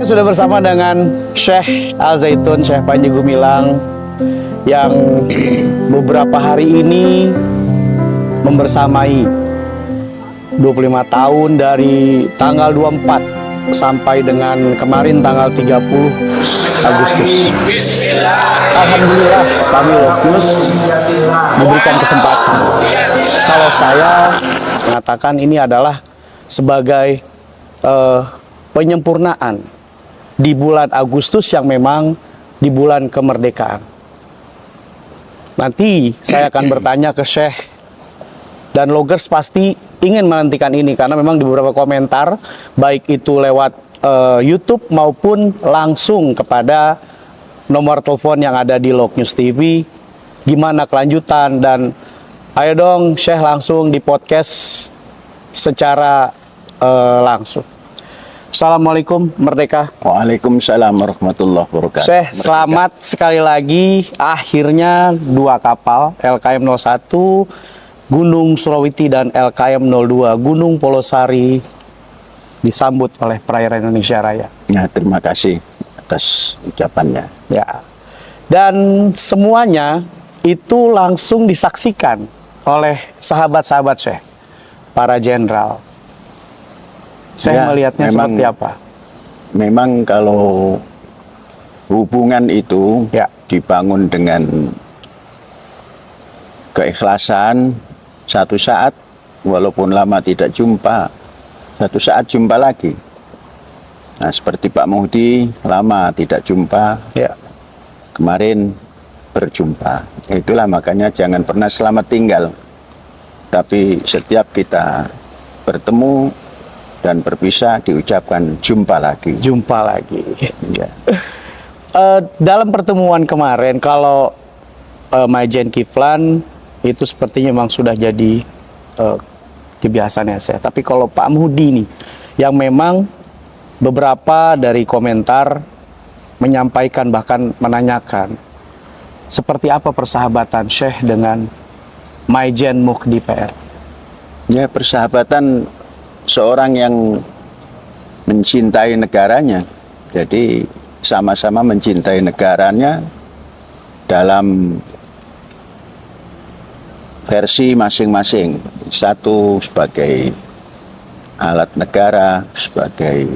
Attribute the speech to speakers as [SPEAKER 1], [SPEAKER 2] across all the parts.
[SPEAKER 1] Sudah bersama dengan Syekh Al Zaitun, Syekh Panji Gumilang, yang beberapa hari ini membersamai 25 tahun dari tanggal 24 sampai dengan kemarin tanggal 30 Agustus. Alhamdulillah kami Lokyus memberikan kesempatan. Kalau saya mengatakan ini adalah sebagai penyempurnaan di bulan Agustus yang memang di bulan kemerdekaan. Nanti saya akan bertanya ke Syekh, dan Loggers pasti ingin menantikan ini karena memang di beberapa komentar, baik itu lewat YouTube maupun langsung kepada nomor telepon yang ada di Lokyus TV, gimana kelanjutan, dan ayo dong Syekh langsung di podcast secara langsung. Assalamualaikum Merdeka.
[SPEAKER 2] Waalaikumsalam warahmatullahi wabarakatuh.
[SPEAKER 1] Syekh, selamat sekali lagi. Akhirnya dua kapal LKM 01 Gunung Surawiti dan LKM 02 Gunung Polosari disambut oleh perairan Indonesia Raya.
[SPEAKER 2] Ya, terima kasih atas ucapannya.
[SPEAKER 1] Ya. Dan semuanya itu langsung disaksikan oleh sahabat-sahabat Syekh, para jenderal. Saya melihatnya seperti apa?
[SPEAKER 2] Memang kalau hubungan itu dibangun dengan keikhlasan, satu saat walaupun lama tidak jumpa, satu saat jumpa lagi. Nah, seperti Pak Muhdi, lama tidak jumpa, kemarin berjumpa. Itulah makanya jangan pernah selamat tinggal, tapi setiap kita bertemu dan berpisah diucapkan jumpa lagi.
[SPEAKER 1] Jumpa lagi. Ya. Dalam pertemuan kemarin, kalau Majen Kiflan itu sepertinya memang sudah jadi kebiasaannya saya. Tapi kalau Pak Muhdi nih, yang memang beberapa dari komentar menyampaikan bahkan menanyakan seperti apa persahabatan Syekh dengan Majen Muhdi PR.
[SPEAKER 2] Ya, persahabatan seorang yang mencintai negaranya, jadi sama-sama mencintai negaranya dalam versi masing-masing. Satu sebagai alat negara, sebagai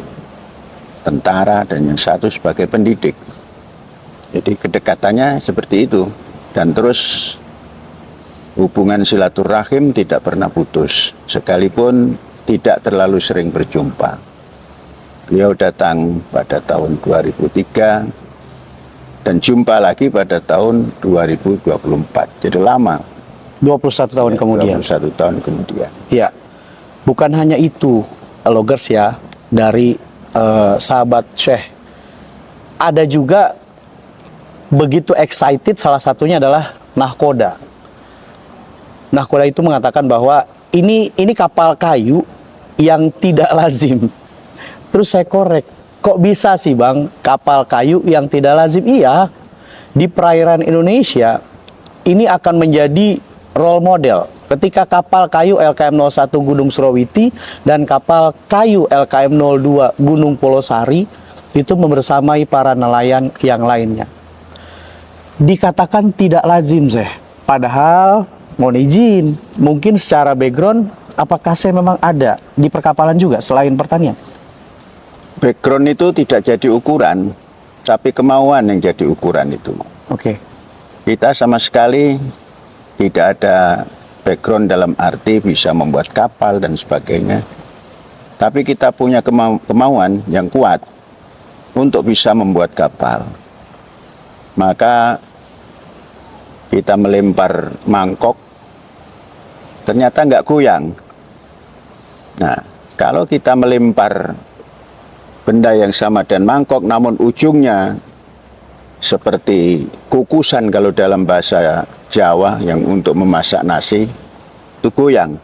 [SPEAKER 2] tentara, dan yang satu sebagai pendidik. Jadi kedekatannya seperti itu, dan terus hubungan silaturahim tidak pernah putus, sekalipun tidak terlalu sering berjumpa. Beliau datang pada tahun 2003 dan jumpa lagi pada tahun 2024. Jadi lama.
[SPEAKER 1] 21 tahun kemudian.
[SPEAKER 2] 21 tahun kemudian.
[SPEAKER 1] Ya. Bukan hanya itu, Loggers ya, dari sahabat Syekh. Ada juga begitu excited, salah satunya adalah Nahkoda. Nahkoda itu mengatakan bahwa ini kapal kayu yang tidak lazim. Terus saya korek, kok bisa sih Bang kapal kayu yang tidak lazim? Iya, di perairan Indonesia ini akan menjadi role model. Ketika kapal kayu LKM 01 Gunung Surawiti dan kapal kayu LKM 02 Gunung Polosari itu membersamai para nelayan yang lainnya. Dikatakan tidak lazim, Syekh. Padahal mohon izin, mungkin secara background, apakah saya memang ada di perkapalan juga selain pertanian?
[SPEAKER 2] Background itu tidak jadi ukuran, tapi kemauan yang jadi ukuran itu.
[SPEAKER 1] Oke.
[SPEAKER 2] Kita sama sekali tidak ada background dalam arti bisa membuat kapal dan sebagainya. Tapi kita punya kemauan yang kuat untuk bisa membuat kapal. Maka kita melempar mangkok, ternyata nggak goyang. Nah, kalau kita melempar benda yang sama dan mangkok, namun ujungnya seperti kukusan kalau dalam bahasa Jawa yang untuk memasak nasi, itu goyang.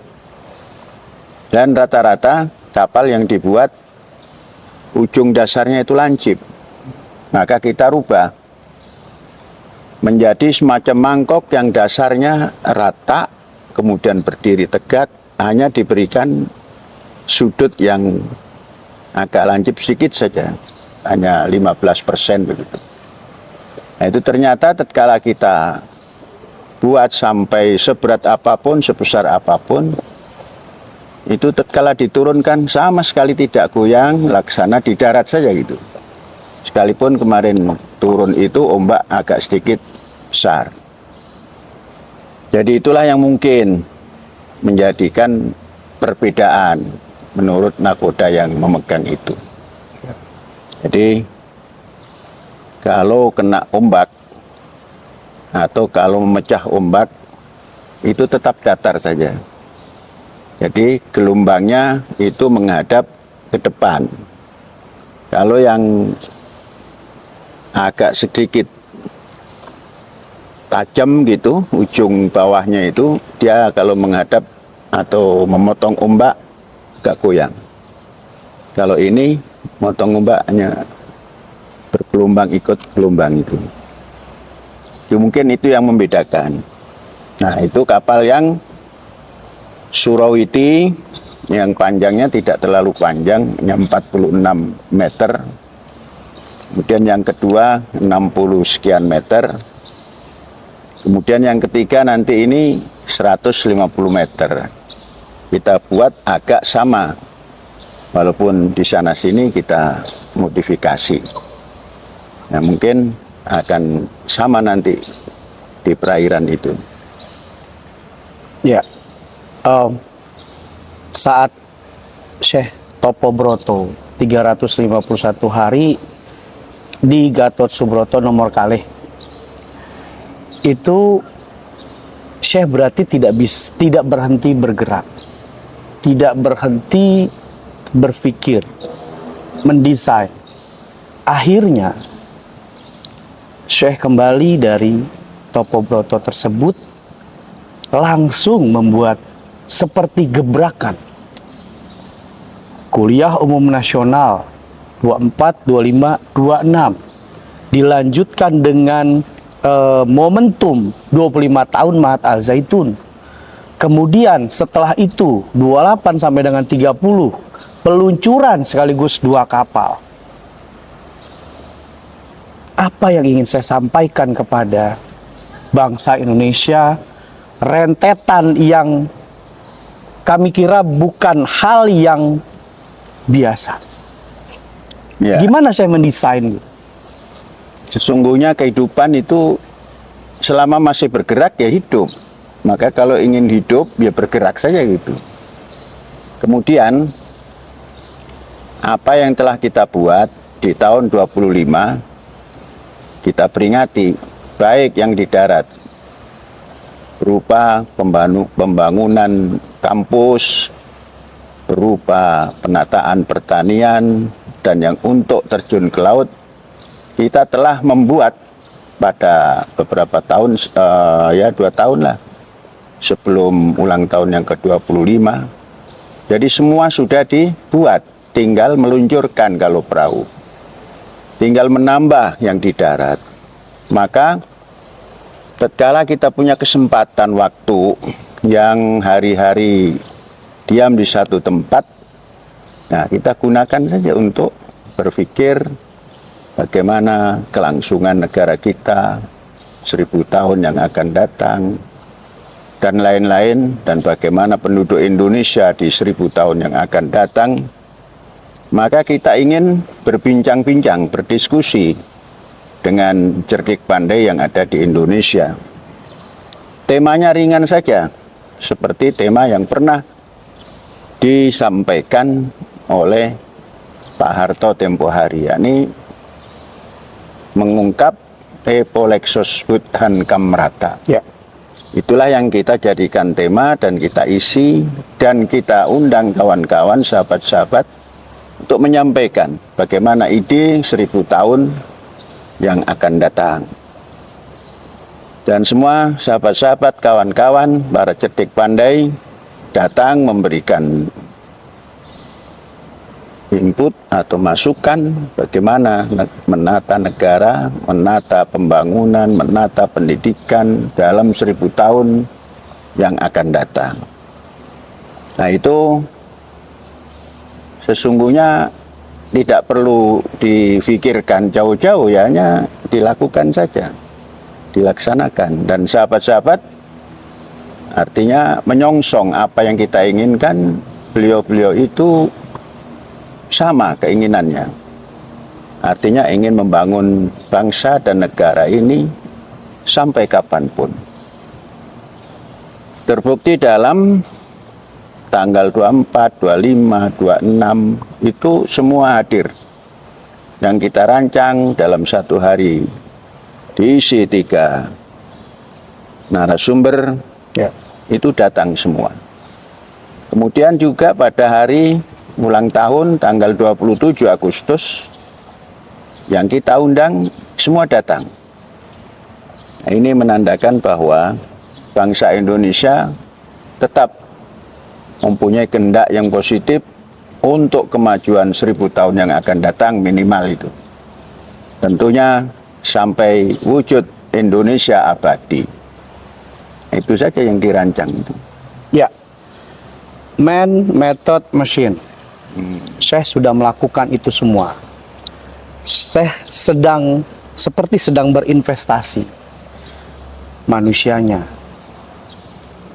[SPEAKER 2] Dan rata-rata kapal yang dibuat ujung dasarnya itu lancip. Maka kita rubah menjadi semacam mangkok yang dasarnya rata, kemudian berdiri tegak, hanya diberikan sudut yang agak lancip sedikit saja. hanya 15% begitu. Nah, itu ternyata tatkala kita buat sampai seberat apapun, sebesar apapun, itu tatkala diturunkan sama sekali tidak goyang, laksana di darat saja gitu. Sekalipun kemarin turun itu ombak agak sedikit besar. Jadi itulah yang mungkin menjadikan perbedaan menurut nakoda yang memegang itu. Jadi kalau kena ombak atau kalau memecah ombak itu tetap datar saja. Jadi gelombangnya itu menghadap ke depan. Kalau yang agak sedikit tajam gitu, ujung bawahnya itu dia kalau menghadap atau memotong ombak agak goyang. Kalau ini motong ombak hanya bergelombang ikut gelombang itu. Mungkin itu yang membedakan. Nah, itu kapal yang Surawiti yang panjangnya tidak terlalu panjang, hanya 46 meter. Kemudian yang kedua 60 sekian meter. Kemudian yang ketiga nanti ini 150 meter. Kita buat agak sama, walaupun di sana sini kita modifikasi. Nah, mungkin akan sama nanti di perairan itu.
[SPEAKER 1] Ya, saat Syekh Topo Broto 351 hari di Gatot Subroto nomor kalih, itu Syekh berarti tidak berhenti bergerak, tidak berhenti berpikir, mendesain. Akhirnya Syekh kembali dari Topo Broto tersebut langsung membuat seperti gebrakan Kuliah Umum Nasional 24, 25, 26 dilanjutkan dengan momentum 25 tahun Mahat Al-Zaitun. Kemudian setelah itu 28 sampai dengan 30 peluncuran sekaligus 2 kapal. Apa yang ingin saya sampaikan kepada bangsa Indonesia, rentetan yang kami kira bukan hal yang biasa.
[SPEAKER 2] Ya.
[SPEAKER 1] Gimana saya mendesain gitu?
[SPEAKER 2] Sesungguhnya kehidupan itu selama masih bergerak ya hidup. Maka kalau ingin hidup ya bergerak saja gitu. Kemudian apa yang telah kita buat di tahun 25 kita peringati, baik yang di darat berupa pembangunan kampus, berupa penataan pertanian, dan yang untuk terjun ke laut kita telah membuat pada beberapa tahun, 2 tahun lah sebelum ulang tahun yang ke-25. Jadi semua sudah dibuat, tinggal meluncurkan kalau perahu, tinggal menambah yang di darat. Maka tatkala kita punya kesempatan waktu yang hari-hari diam di satu tempat, nah kita gunakan saja untuk berpikir bagaimana kelangsungan negara kita 1000 tahun yang akan datang dan lain-lain, dan bagaimana penduduk Indonesia di 1000 tahun yang akan datang. Maka kita ingin berbincang-bincang, berdiskusi dengan cerdik pandai yang ada di Indonesia. Temanya ringan saja, seperti tema yang pernah disampaikan oleh Pak Harto tempo hari, yakni mengungkap Epolexos Budhan Kamrata.
[SPEAKER 1] Ya.
[SPEAKER 2] Itulah yang kita jadikan tema dan kita isi, dan kita undang kawan-kawan, sahabat-sahabat untuk menyampaikan bagaimana ide 1000 tahun yang akan datang. Dan semua sahabat-sahabat, kawan-kawan, para cerdik pandai datang memberikan input atau masukan bagaimana menata negara, menata pembangunan, menata pendidikan dalam 1000 tahun yang akan datang. Nah, itu sesungguhnya tidak perlu difikirkan jauh-jauh, ya hanya dilakukan saja, dilaksanakan. Dan sahabat-sahabat artinya menyongsong apa yang kita inginkan, beliau-beliau itu sama keinginannya. Artinya ingin membangun bangsa dan negara ini sampai kapanpun. Terbukti dalam tanggal 24, 25, 26 itu semua hadir. Yang kita rancang dalam satu hari diisi 3 narasumber,
[SPEAKER 1] Ya.
[SPEAKER 2] itu datang semua. Kemudian juga pada hari ulang tahun tanggal 27 Agustus yang kita undang semua datang. Nah, ini menandakan bahwa bangsa Indonesia tetap mempunyai kehendak yang positif untuk kemajuan 1000 tahun yang akan datang minimal itu. Tentunya sampai wujud Indonesia abadi. Itu saja yang dirancang itu.
[SPEAKER 1] Ya. Man, method, machine. Saya sudah melakukan itu semua. Saya seperti sedang berinvestasi. Manusianya,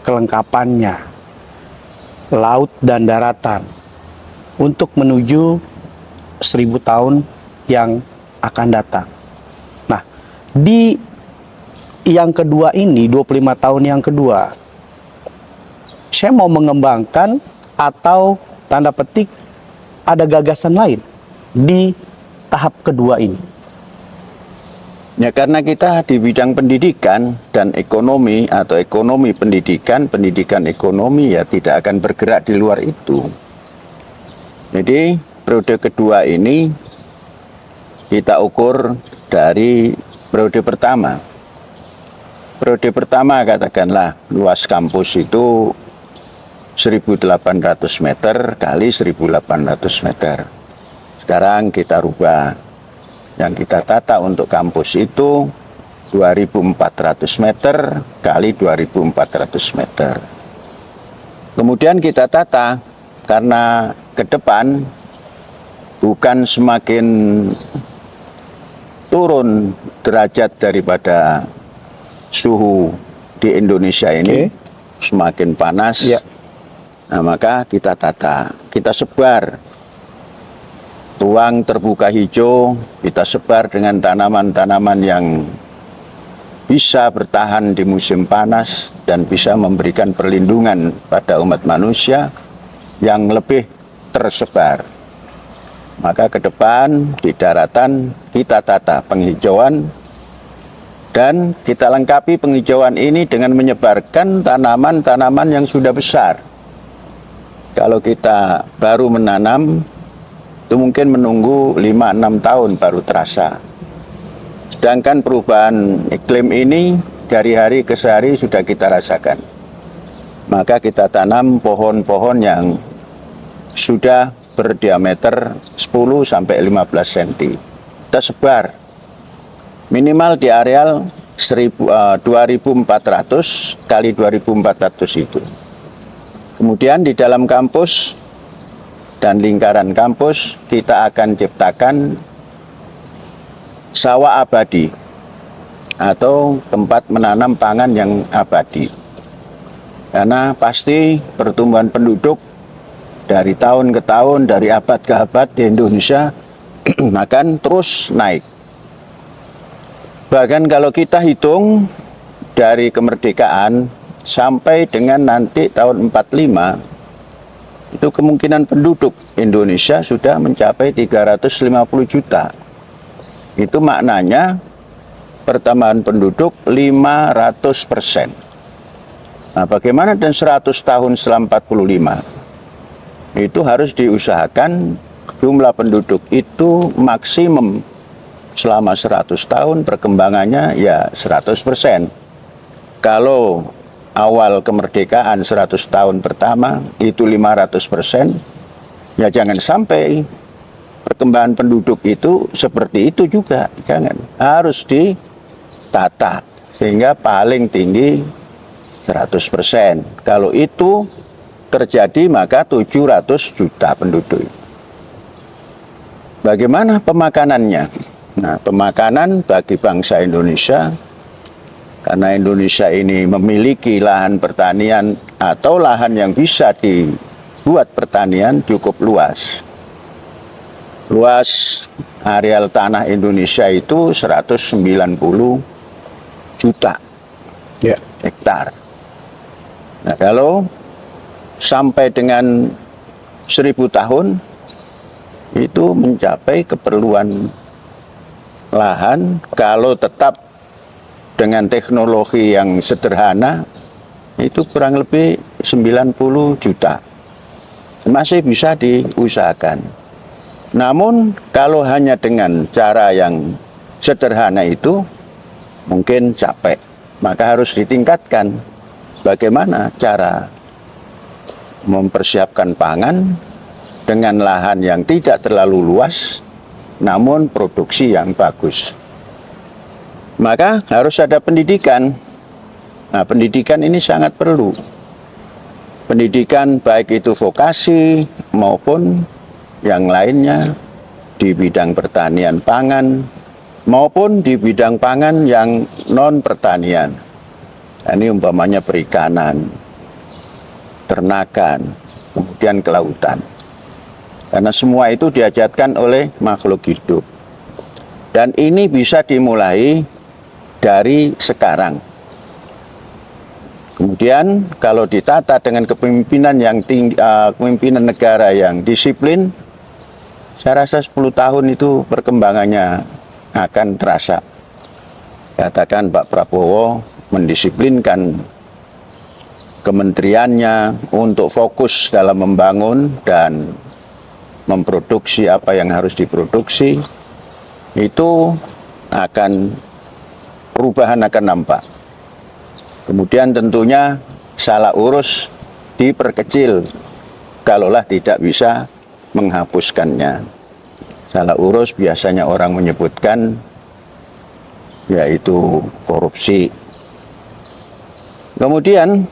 [SPEAKER 1] kelengkapannya, laut dan daratan untuk menuju 1000 tahun yang akan datang. Nah, di yang kedua ini, 25 tahun yang kedua, saya mau mengembangkan atau tanda petik ada gagasan lain di tahap kedua ini.
[SPEAKER 2] Ya, karena kita di bidang pendidikan dan ekonomi atau ekonomi pendidikan, pendidikan ekonomi ya tidak akan bergerak di luar itu. Jadi periode kedua ini kita ukur dari periode pertama. Periode pertama katakanlah luas kampus itu 1.800 meter kali 1.800 meter. Sekarang kita rubah. Yang kita tata untuk kampus itu 2.400 meter kali 2.400 meter. Kemudian kita tata karena ke depan bukan semakin turun derajat daripada suhu di Indonesia ini, semakin panas.
[SPEAKER 1] Ya.
[SPEAKER 2] Nah, maka kita tata, kita sebar ruang terbuka hijau, kita sebar dengan tanaman-tanaman yang bisa bertahan di musim panas dan bisa memberikan perlindungan pada umat manusia yang lebih tersebar. Maka ke depan di daratan kita tata penghijauan dan kita lengkapi penghijauan ini dengan menyebarkan tanaman-tanaman yang sudah besar. Kalau kita baru menanam, itu mungkin menunggu 5-6 tahun baru terasa. Sedangkan perubahan iklim ini dari hari ke hari sudah kita rasakan. Maka kita tanam pohon-pohon yang sudah berdiameter 10-15 cm. Kita sebar minimal di areal 2.400 kali 2.400 itu. Kemudian di dalam kampus dan lingkaran kampus kita akan ciptakan sawah abadi atau tempat menanam pangan yang abadi. Karena pasti pertumbuhan penduduk dari tahun ke tahun, dari abad ke abad di Indonesia akan terus naik. Bahkan kalau kita hitung dari kemerdekaan sampai dengan nanti tahun 45, itu kemungkinan penduduk Indonesia sudah mencapai 350 juta. Itu maknanya pertambahan penduduk 500%. Nah, bagaimana dengan 100 tahun setelah 45? Itu harus diusahakan jumlah penduduk itu maksimum selama 100 tahun perkembangannya ya 100%. Kalau awal kemerdekaan 100 tahun pertama itu 500%, ya jangan sampai perkembangan penduduk itu seperti itu juga, jangan. Harus ditata sehingga paling tinggi 100%. Kalau itu terjadi maka 700 juta penduduk. bagaimana pemakanannya? Nah, pemakanan bagi bangsa Indonesia, karena Indonesia ini memiliki lahan pertanian atau lahan yang bisa dibuat pertanian cukup luas. Luas areal tanah Indonesia itu 190 juta hektar. Nah, kalau sampai dengan 1000 tahun itu mencapai keperluan lahan kalau tetap dengan teknologi yang sederhana itu kurang lebih 90 juta. Masih bisa diusahakan. Namun kalau hanya dengan cara yang sederhana itu mungkin capek. Maka harus ditingkatkan bagaimana cara mempersiapkan pangan dengan lahan yang tidak terlalu luas namun produksi yang bagus. Maka harus ada pendidikan. Nah, pendidikan ini sangat perlu. Pendidikan baik itu vokasi maupun yang lainnya di bidang pertanian pangan maupun di bidang pangan yang non pertanian. Ini umpamanya perikanan, ternakan, kemudian kelautan. Karena semua itu dihajatkan oleh makhluk hidup. Dan ini bisa dimulai dari sekarang. Kemudian kalau ditata dengan kepemimpinan yang tinggi, kepemimpinan negara yang disiplin, saya rasa 10 tahun itu perkembangannya akan terasa. Katakan Pak Prabowo mendisiplinkan kementeriannya untuk fokus dalam membangun dan memproduksi apa yang harus diproduksi, itu akan perubahan akan nampak. Kemudian tentunya salah urus diperkecil kalaulah tidak bisa menghapuskannya. Salah urus biasanya orang menyebutkan yaitu korupsi. Kemudian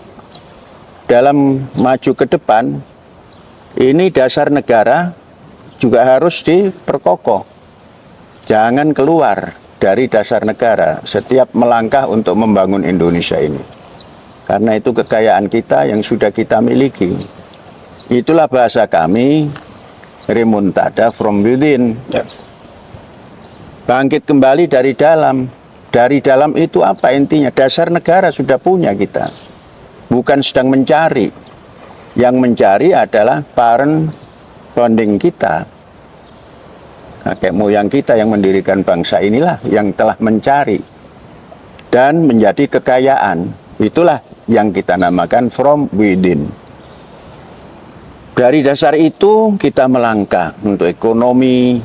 [SPEAKER 2] dalam maju ke depan ini dasar negara juga harus diperkokoh. Jangan keluar dari dasar negara setiap melangkah untuk membangun Indonesia ini. Karena itu kekayaan kita yang sudah kita miliki. Itulah bahasa kami, remontada from within. Bangkit kembali dari dalam. Dari dalam itu apa intinya? Dasar negara sudah punya kita. Bukan sedang mencari. Yang mencari adalah parent founding kita. Kakek moyang kita yang mendirikan bangsa inilah yang telah mencari dan menjadi kekayaan. Itulah yang kita namakan from within. Dari dasar itu kita melangkah untuk ekonomi,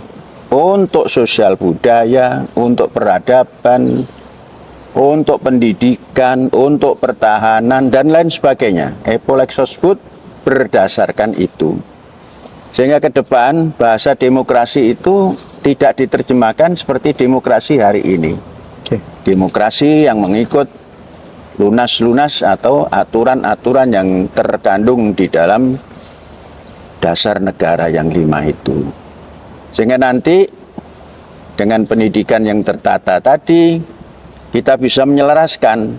[SPEAKER 2] untuk sosial budaya, untuk peradaban, untuk pendidikan, untuk pertahanan, dan lain sebagainya. Epolexosbud berdasarkan itu. Sehingga ke depan bahasa demokrasi itu tidak diterjemahkan seperti demokrasi hari ini. Demokrasi yang mengikut lunas-lunas atau aturan-aturan yang terkandung di dalam dasar negara yang 5 itu. Sehingga nanti dengan pendidikan yang tertata tadi, kita bisa menyelaraskan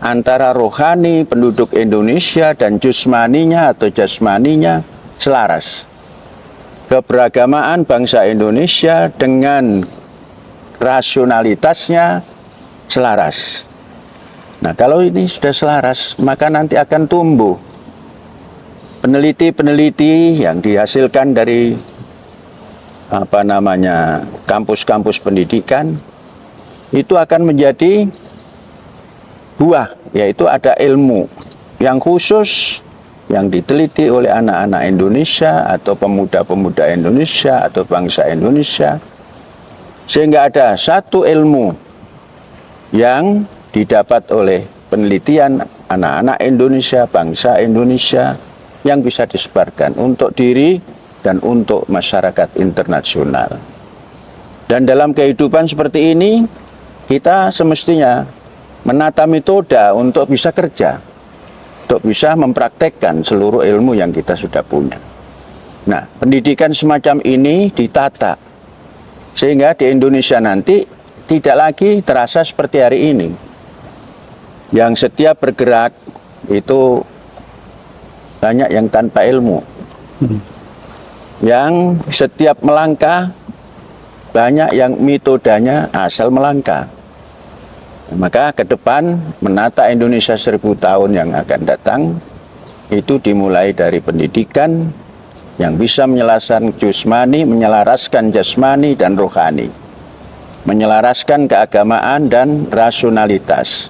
[SPEAKER 2] antara rohani penduduk Indonesia dan jusmaninya atau jasmaninya selaras. Keberagamaan bangsa Indonesia dengan rasionalitasnya selaras. Nah, kalau ini sudah selaras, maka nanti akan tumbuh peneliti-peneliti yang dihasilkan dari kampus-kampus pendidikan, itu akan menjadi buah, yaitu ada ilmu yang khusus yang diteliti oleh anak-anak Indonesia atau pemuda-pemuda Indonesia atau bangsa Indonesia, sehingga ada satu ilmu yang didapat oleh penelitian anak-anak Indonesia, bangsa Indonesia, yang bisa disebarkan untuk diri dan untuk masyarakat internasional. Dan dalam kehidupan seperti ini, kita semestinya menata metode untuk bisa kerja, untuk bisa mempraktekkan seluruh ilmu yang kita sudah punya. Nah, pendidikan semacam ini ditata sehingga di Indonesia nanti tidak lagi terasa seperti hari ini, yang setiap bergerak itu banyak yang tanpa ilmu, yang setiap melangkah banyak yang metodenya asal melangkah. Maka ke depan menata Indonesia 1000 tahun yang akan datang itu dimulai dari pendidikan yang bisa menyelaraskan jasmani dan rohani, menyelaraskan keagamaan dan rasionalitas,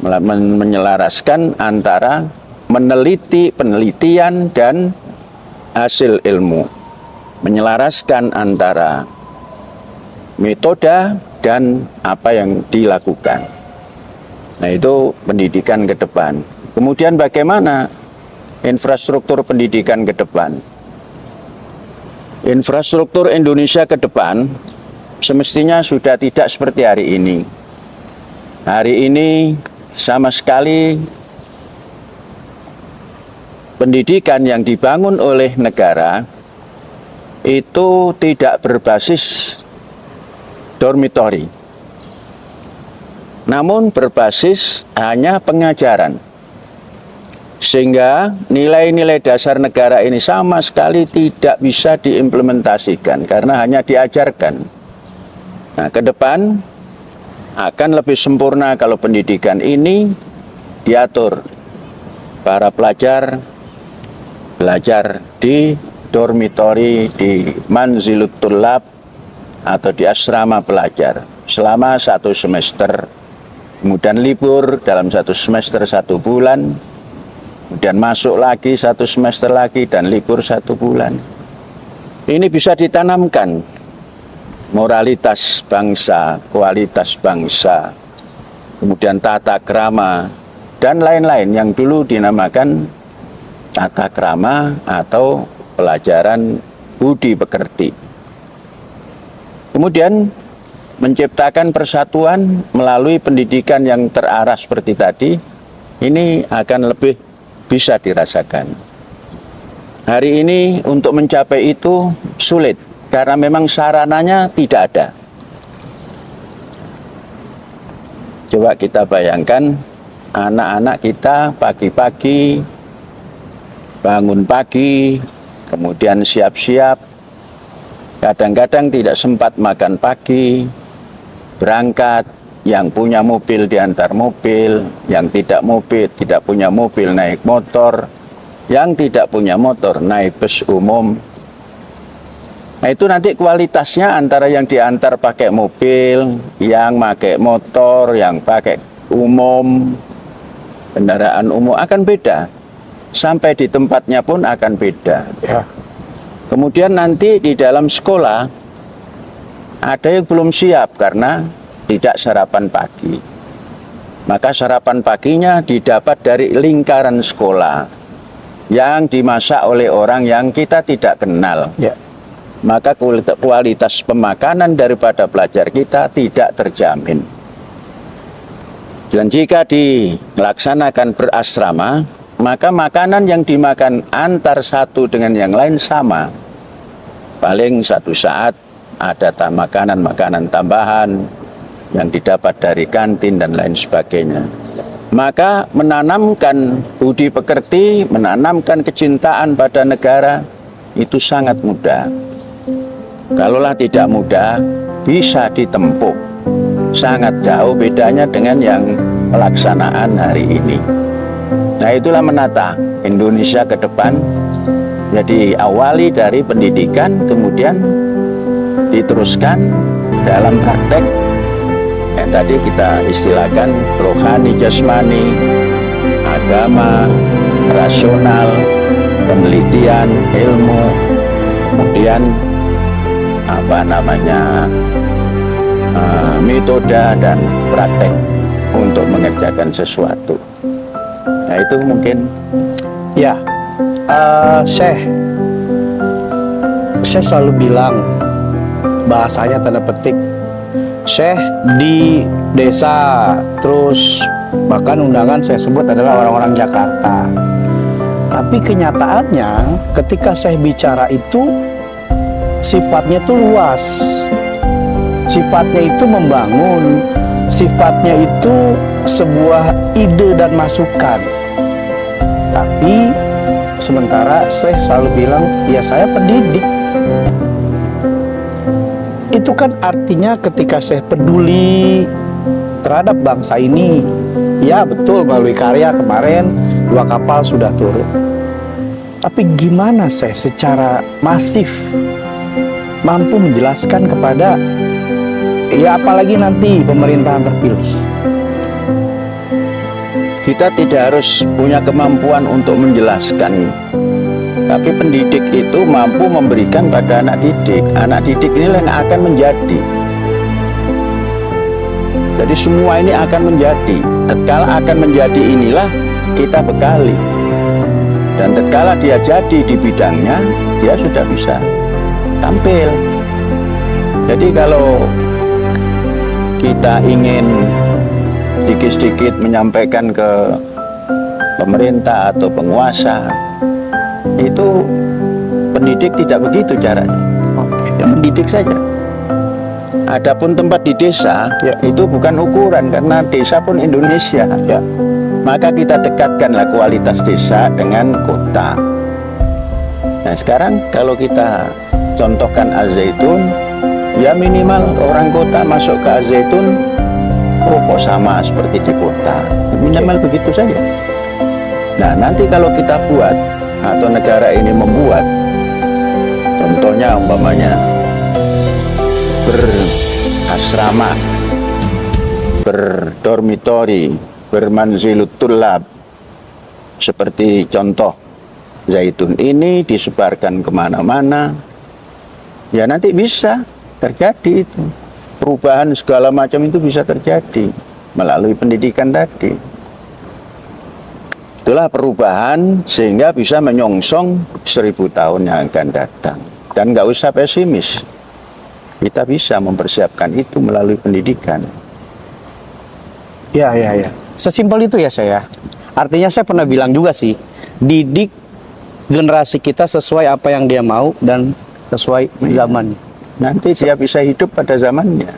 [SPEAKER 2] menyelaraskan antara penelitian dan hasil ilmu, menyelaraskan antara metode dan apa yang dilakukan. Nah, itu pendidikan ke depan. Kemudian bagaimana infrastruktur pendidikan ke depan? Infrastruktur Indonesia ke depan semestinya sudah tidak seperti hari ini. Hari ini sama sekali pendidikan yang dibangun oleh negara itu tidak berbasis dormitory, namun berbasis hanya pengajaran. Sehingga nilai-nilai dasar negara ini sama sekali tidak bisa diimplementasikan karena hanya diajarkan. Nah, ke depan akan lebih sempurna kalau pendidikan ini diatur. Para pelajar belajar di dormitory, di manzilut tullab atau di asrama pelajar selama 1 semester. Kemudian libur dalam 1 semester 1 bulan. Kemudian masuk lagi 1 semester lagi dan libur 1 bulan. Ini bisa ditanamkan moralitas bangsa, kualitas bangsa, kemudian tata krama, dan lain-lain yang dulu dinamakan tata krama atau pelajaran budi pekerti. Kemudian menciptakan persatuan melalui pendidikan yang terarah seperti tadi, ini akan lebih bisa dirasakan. Hari ini untuk mencapai itu sulit karena memang sarananya tidak ada. Coba kita bayangkan anak-anak kita pagi-pagi bangun pagi, kemudian siap-siap, kadang-kadang tidak sempat makan pagi, berangkat. Yang punya mobil diantar mobil, yang tidak punya mobil naik motor, yang tidak punya motor naik bus umum. Nah, itu nanti kualitasnya antara yang diantar pakai mobil, yang pakai motor, yang pakai umum, kendaraan umum akan beda. Sampai di tempatnya pun akan beda. Ya. Kemudian nanti di dalam sekolah ada yang belum siap karena tidak sarapan pagi. Maka sarapan paginya didapat dari lingkaran sekolah yang dimasak oleh orang yang kita tidak kenal. Ya. Maka kualitas pemakanan daripada pelajar kita tidak terjamin. Dan jika dilaksanakan berasrama, maka makanan yang dimakan antar satu dengan yang lain sama. Paling satu saat ada makanan tambahan yang didapat dari kantin dan lain sebagainya. Maka menanamkan budi pekerti, menanamkan kecintaan pada negara itu sangat mudah. Kalaulah tidak mudah, bisa ditempuh. Sangat jauh bedanya dengan yang pelaksanaan hari ini. Nah, itulah menata Indonesia ke depan. Jadi awali dari pendidikan, kemudian diteruskan dalam praktek yang tadi kita istilahkan rohani jasmani, agama, rasional, penelitian, ilmu, kemudian metode dan praktek untuk mengerjakan sesuatu. Nah, itu mungkin
[SPEAKER 1] ya. Syekh selalu bilang bahasanya tanda petik, Syekh di desa, terus bahkan undangan saya sebut adalah orang-orang Jakarta. Tapi kenyataannya ketika saya bicara itu sifatnya itu luas. Sifatnya itu membangun, sifatnya itu sebuah ide dan masukan. Tapi sementara saya selalu bilang, ya saya pendidik. Itu kan artinya ketika saya peduli terhadap bangsa ini, ya betul melalui karya kemarin 2 kapal sudah turun. Tapi gimana saya secara masif mampu menjelaskan kepada, ya apalagi nanti pemerintahan terpilih.
[SPEAKER 2] Kita tidak harus punya kemampuan untuk menjelaskan, tapi pendidik itu mampu memberikan pada anak didik. Anak didik ini yang akan menjadi. Jadi semua ini akan menjadi. Tatkala akan menjadi inilah kita bekali. Dan tatkala dia jadi di bidangnya, dia sudah bisa tampil. Jadi kalau kita ingin sedikit-sedikit menyampaikan ke pemerintah atau penguasa, itu pendidik tidak begitu caranya. Ya, mendidik saja. Adapun tempat di desa, ya, itu bukan ukuran, karena desa pun Indonesia. Ya. Maka kita dekatkanlah kualitas desa dengan kota. Nah sekarang kalau kita contohkan Al-Zaitun, ya minimal orang kota masuk ke Al-Zaitun, oh kok sama seperti di kota, minimal begitu saja. Nah nanti kalau kita buat atau negara ini membuat, contohnya umpamanya berasrama, berdormitori, bermanzilut tulab, seperti contoh Zaitun ini disebarkan kemana-mana, ya nanti bisa terjadi itu. Perubahan segala macam itu bisa terjadi melalui pendidikan tadi. Itulah perubahan sehingga bisa menyongsong 1000 tahun yang akan datang. Dan nggak usah pesimis, kita bisa mempersiapkan itu melalui pendidikan.
[SPEAKER 1] Ya. Sesimpel itu ya saya. Artinya saya pernah bilang juga sih, didik generasi kita sesuai apa yang dia mau dan sesuai zamannya.
[SPEAKER 2] Nanti dia bisa hidup pada zamannya.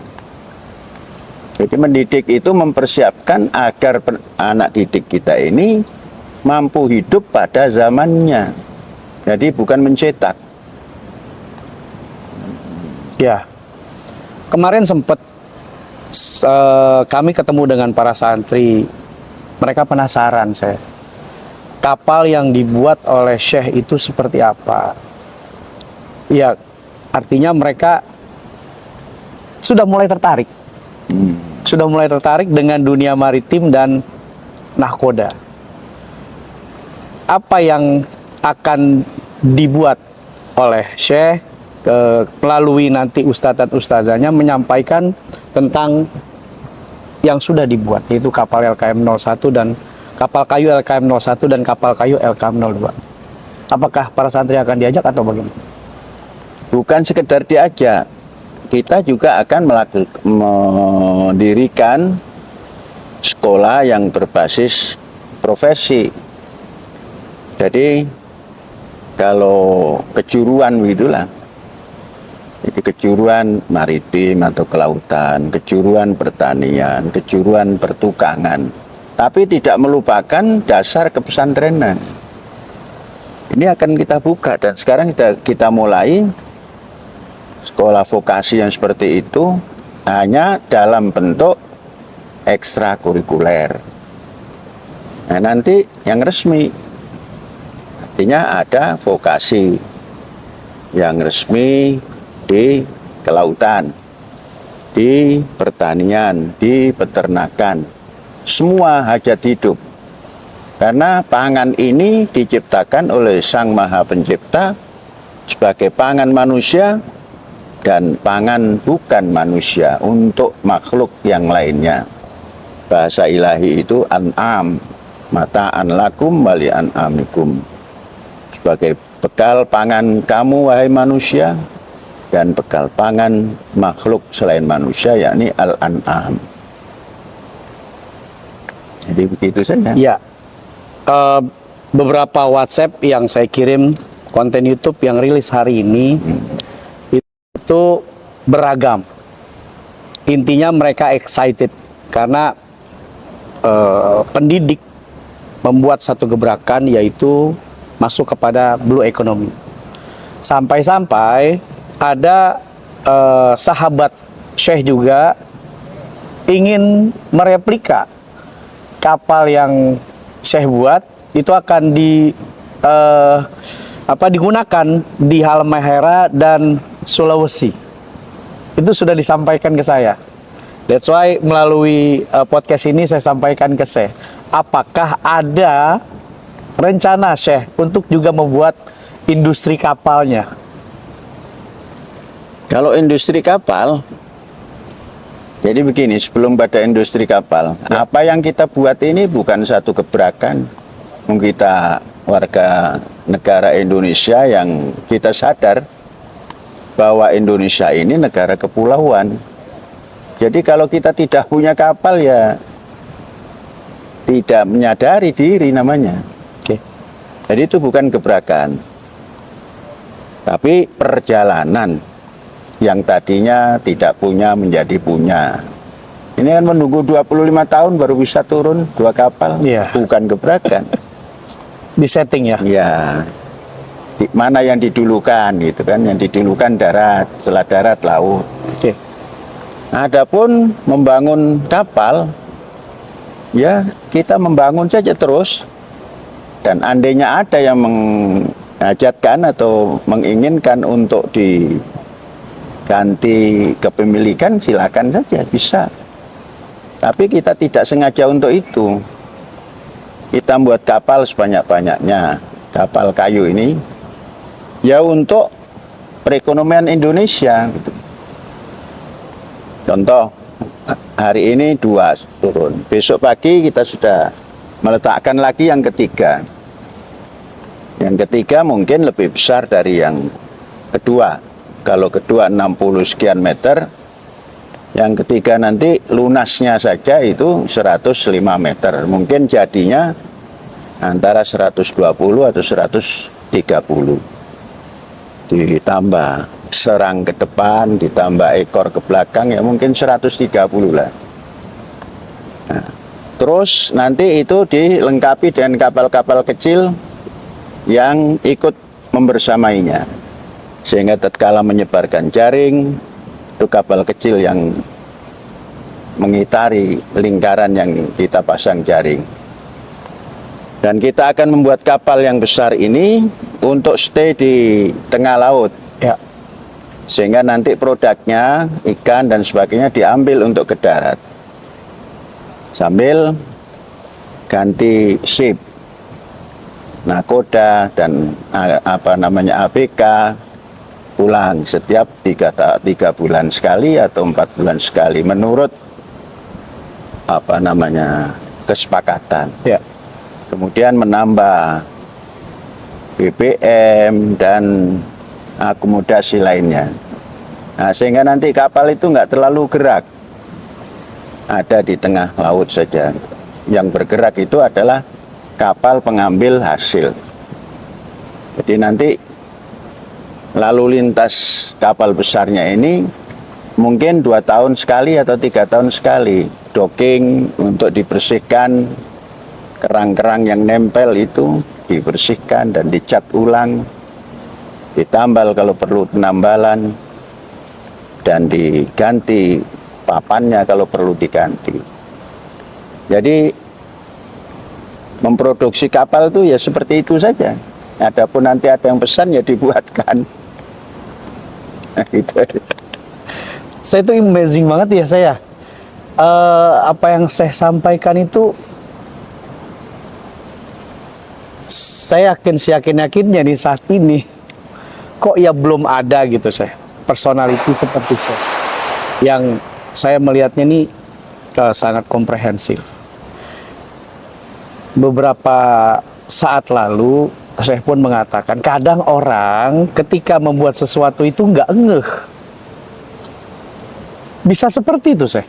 [SPEAKER 2] Jadi mendidik itu mempersiapkan agar anak didik kita ini mampu hidup pada zamannya. Jadi bukan mencetak.
[SPEAKER 1] Ya. Kemarin sempat kami ketemu dengan para santri. Mereka penasaran saya. Kapal yang dibuat oleh Syekh itu seperti apa? Ya, artinya mereka sudah mulai tertarik. Sudah mulai tertarik dengan dunia maritim dan nahkoda. Apa yang akan dibuat oleh Syekh melalui nanti ustadz dan ustazahnya menyampaikan tentang yang sudah dibuat, yaitu kapal LKM 01 dan kapal kayu LKM 01 dan kapal kayu LKM 02. Apakah para santri akan diajak atau bagaimana?
[SPEAKER 2] Bukan sekedar diajak, kita juga akan mendirikan sekolah yang berbasis profesi. Jadi kalau kejuruan begitulah, jadi kejuruan maritim atau kelautan, kejuruan pertanian, kejuruan pertukangan, tapi tidak melupakan dasar kepesantrenan. Ini akan kita buka, dan sekarang kita mulai sekolah vokasi yang seperti itu hanya dalam bentuk ekstrakurikuler. Nah nanti yang resmi, artinya ada vokasi yang resmi di kelautan, di pertanian, di peternakan, semua hajat hidup. Karena pangan ini diciptakan oleh Sang Maha Pencipta sebagai pangan manusia dan pangan bukan manusia untuk makhluk yang lainnya. Bahasa ilahi itu an'am, mata'an lakum wali an'amikum, sebagai bekal pangan kamu wahai manusia dan bekal pangan makhluk selain manusia, yakni al-an'am. Jadi begitu saja.
[SPEAKER 1] Ya, beberapa WhatsApp yang saya kirim, konten YouTube yang rilis hari ini itu beragam. Intinya mereka excited karena pendidik membuat satu gebrakan, yaitu masuk kepada blue economy. Sampai-sampai ada sahabat Syekh juga ingin mereplika kapal yang Syekh buat, itu akan digunakan di Halmahera dan Sulawesi. Itu sudah disampaikan ke saya. That's why melalui podcast ini saya sampaikan ke Syekh, apakah ada rencana Syekh untuk juga membuat industri kapalnya?
[SPEAKER 2] Kalau industri kapal, jadi begini, sebelum pada industri kapal, apa yang kita buat ini bukan satu gebrakan. Kita warga negara Indonesia yang kita sadar bahwa Indonesia ini negara kepulauan. Jadi kalau kita tidak punya kapal, ya tidak menyadari diri namanya.
[SPEAKER 1] Oke.
[SPEAKER 2] Jadi itu bukan gebrakan, tapi perjalanan yang tadinya tidak punya menjadi punya. Ini kan menunggu 25 tahun baru bisa turun 2 kapal, bukan gebrakan.
[SPEAKER 1] Di setting ya?
[SPEAKER 2] Ya, mana yang didulukan gitu kan? Yang didulukan darat, setelah darat laut.
[SPEAKER 1] Oke.
[SPEAKER 2] Adapun membangun kapal, ya kita membangun saja terus. Dan andainya ada yang menghajatkan atau menginginkan untuk diganti kepemilikan, silakan saja, bisa. Tapi kita tidak sengaja untuk itu. Kita buat kapal sebanyak-banyaknya, kapal kayu ini, ya untuk perekonomian Indonesia. Contoh, hari ini 2 turun, besok pagi kita sudah meletakkan lagi yang ketiga. Yang ketiga mungkin lebih besar dari yang kedua. Kalau kedua 60 sekian meter, yang ketiga nanti lunasnya saja itu 105 meter. Mungkin jadinya antara 120 atau 130. Ditambah serang ke depan, ditambah ekor ke belakang, ya mungkin 130 lah. Nah, terus nanti itu dilengkapi dengan kapal-kapal kecil yang ikut membersamainya. Sehingga tatkala menyebarkan jaring, itu kapal kecil yang mengitari lingkaran yang kita pasang jaring. Dan kita akan membuat kapal yang besar ini untuk stay di tengah laut.
[SPEAKER 1] Ya.
[SPEAKER 2] Sehingga nanti produknya, ikan dan sebagainya diambil untuk ke darat. Sambil ganti ship, nakoda dan ABK pulang setiap 3 bulan sekali atau 4 bulan sekali menurut kesepakatan.
[SPEAKER 1] Ya.
[SPEAKER 2] Kemudian menambah BBM dan akomodasi lainnya. Nah, sehingga nanti kapal itu nggak terlalu gerak, ada di tengah laut saja. Yang bergerak itu adalah kapal pengambil hasil. Jadi nanti lalu lintas kapal besarnya ini mungkin 2 tahun sekali atau 3 tahun sekali docking untuk dibersihkan, kerang-kerang yang nempel itu dibersihkan dan dicat ulang, ditambal kalau perlu penambalan, dan diganti papannya kalau perlu diganti. Jadi memproduksi kapal itu ya seperti itu saja. Adapun nanti ada yang pesan ya dibuatkan. Nah, itu.
[SPEAKER 1] Saya itu amazing banget ya saya. Apa yang saya sampaikan itu, saya yakinnya nih saat ini kok ya belum ada gitu saya personality seperti itu yang saya melihatnya ini sangat komprehensif. Beberapa saat lalu saya pun mengatakan kadang orang ketika membuat sesuatu itu nggak ngeh. Bisa seperti itu saya.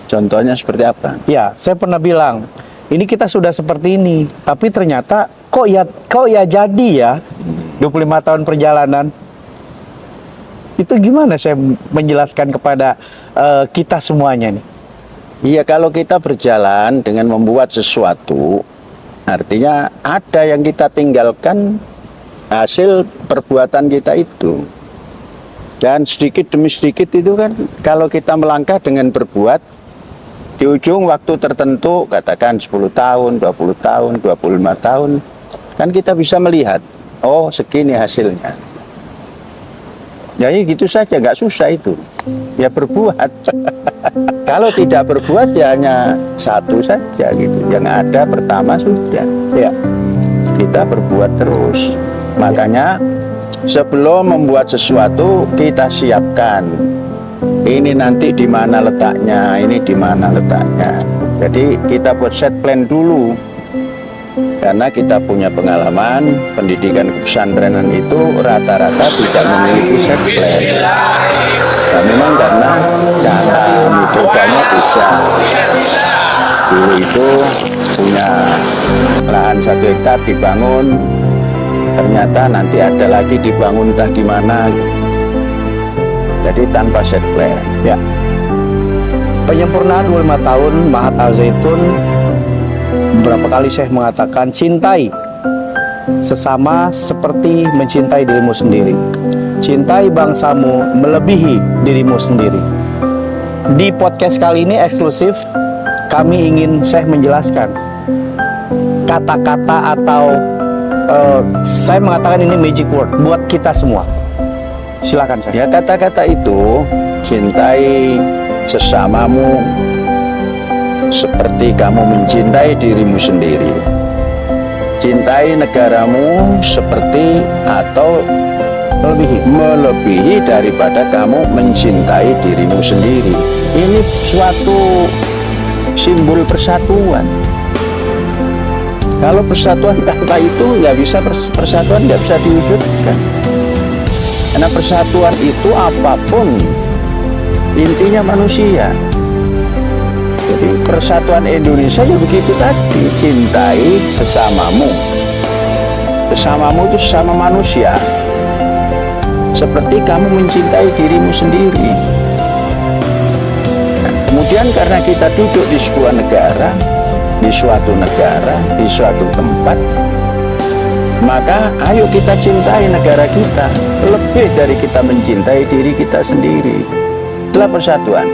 [SPEAKER 2] Contohnya seperti apa?
[SPEAKER 1] Ya, saya pernah bilang ini kita sudah seperti ini, tapi ternyata kok ya jadi ya 25 tahun perjalanan. Itu gimana saya menjelaskan kepada kita semuanya nih?
[SPEAKER 2] Iya, kalau kita berjalan dengan membuat sesuatu, artinya ada yang kita tinggalkan hasil perbuatan kita itu. Dan sedikit demi sedikit itu kan, kalau kita melangkah dengan berbuat, di ujung waktu tertentu, katakan 10 tahun, 20 tahun, 25 tahun, kan kita bisa melihat, oh segini hasilnya. Jadi gitu saja, nggak susah itu. Ya berbuat. Kalau tidak berbuat ya hanya satu saja gitu. Yang ada pertama sudah. Ya, kita berbuat terus. Makanya sebelum membuat sesuatu kita siapkan. Ini nanti di mana letaknya, ini di mana letaknya. Jadi kita buat set plan dulu. Karena kita punya pengalaman, pendidikan kepesantrenan itu rata-rata tidak memiliki set plan. Nah, memang karena cara metodenya beda. Dulu itu punya lahan 1 hektar dibangun, ternyata nanti ada lagi dibangun entah di mana. Jadi tanpa set plan.
[SPEAKER 1] Ya. Penyempurnaan 25 tahun Mahat Al Zaitun, beberapa kali Syekh mengatakan cintai sesama seperti mencintai dirimu sendiri. Cintai bangsamu melebihi dirimu sendiri. Di podcast kali ini eksklusif, kami ingin Syekh menjelaskan kata-kata atau saya mengatakan ini magic word buat kita semua. Silakan Syekh.
[SPEAKER 2] Ya, kata-kata itu, cintai sesamamu seperti kamu mencintai dirimu sendiri. Cintai negaramu seperti atau melebihi daripada kamu mencintai dirimu sendiri. Ini suatu simbol persatuan. Kalau persatuan tanpa itu nggak bisa, persatuan nggak bisa diwujudkan. Karena persatuan itu apapun intinya manusia. Jadi persatuan Indonesia ya begitu tadi, cintai sesamamu. Sesamamu itu sesama manusia. Seperti kamu mencintai dirimu sendiri. Nah, kemudian karena kita duduk di sebuah negara, di suatu negara, di suatu tempat, maka ayo kita cintai negara kita lebih dari kita mencintai diri kita sendiri. Itulah persatuan.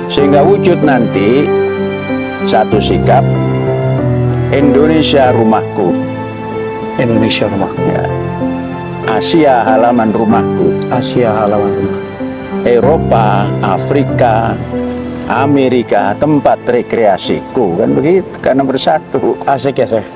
[SPEAKER 2] Sehingga wujud nanti satu sikap, Indonesia rumahku.
[SPEAKER 1] Indonesia rumahku.
[SPEAKER 2] Ya. Asia halaman rumahku.
[SPEAKER 1] Asia halaman rumah.
[SPEAKER 2] Eropa, Afrika, Amerika tempat rekreasiku, kan begitu, karena bersatu.
[SPEAKER 1] Asik ya Syekh.